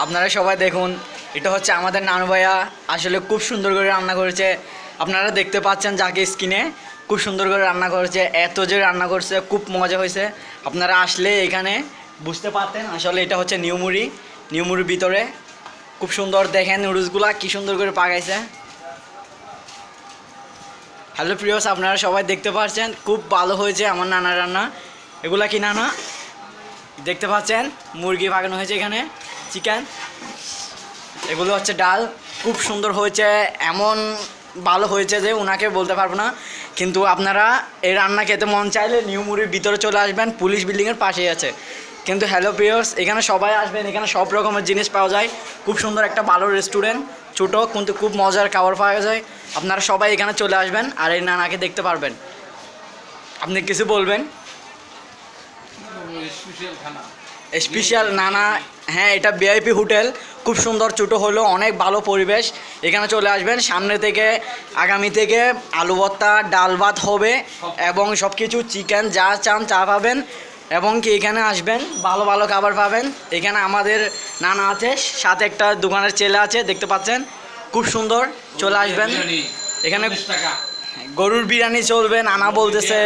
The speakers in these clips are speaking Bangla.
আপনারা সবাই দেখুন, এটা হচ্ছে আমাদের নানু ভাইয়া। আসলে খুব সুন্দর করে রান্না করেছে। আপনারা দেখতে পাচ্ছেন যাকে স্কিনে খুব সুন্দর করে রান্না করেছে। এত যে রান্না করছে, খুব মজা হয়েছে। আপনারা আসলে এখানে বুঝতে পারতেন। আসলে এটা হচ্ছে নিউমুরির ভিতরে খুব সুন্দর। দেখেন নুডলসগুলা কি সুন্দর করে পাকাইছে। হ্যালো প্রিয়স, আপনারা সবাই দেখতে পাচ্ছেন খুব ভালো হয়েছে আমার নানার রান্না। এগুলা কি নানা দেখতে পাচ্ছেন, মুরগি পাকানো হয়েছে, এখানে চিকেন, এগুলো হচ্ছে ডাল। খুব সুন্দর হয়েছে, এমন ভালো হয়েছে যে ওনাকে বলতে পারবো না। কিন্তু আপনারা এই রান্না খেতে মন চাইলে নিউমুরির ভিতরে চলে আসবেন, পুলিশ বিল্ডিংয়ের পাশেই আছে। কিন্তু হ্যালো প্রিয়স, এখানে সবাই আসবেন, এখানে সব রকমের জিনিস পাওয়া যায়। খুব সুন্দর একটা ভালো রেস্টুরেন্ট, ছোটো কিন্তু খুব মজার খাবার পাওয়া যায়। আপনারা সবাই এখানে চলে আসবেন আর এই নানাকে দেখতে পারবেন। আপনি কিছু বলবেন? স্পেশাল নানা, হ্যাঁ এটা ভিআইপি হোটেল, খুব সুন্দর, ছোটো হলো অনেক ভালো পরিবেশ। এখানে চলে আসবেন। সামনে থেকে আগামী থেকে আলু ভর্তা, ডাল ভাত হবে এবং সব কিছু চিকেন যা চান চা পাবেন। এবং কি এখানে আসবেন, ভালো ভালো খাবার পাবেন। এখানে আমাদের নানা আছে, সাথে একটা দোকানের ছেলে আছে, দেখতে পাচ্ছেন খুব সুন্দর। চলে আসবেন এখানে। গরুর বিরিয়ানি চলবে, নানা বলতেছে।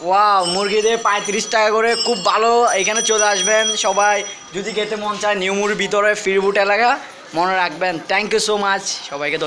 ওয়াও, মুরগি দিয়ে 35 টাকা করে, খুব ভালো। এখানে চলে আসবেন সবাই যদি খেতে মন চায়। নিউমুরির ভিতরে ফিরবুট এলাকা, মনে রাখবেন। থ্যাংক ইউ সো মাচ সবাইকে।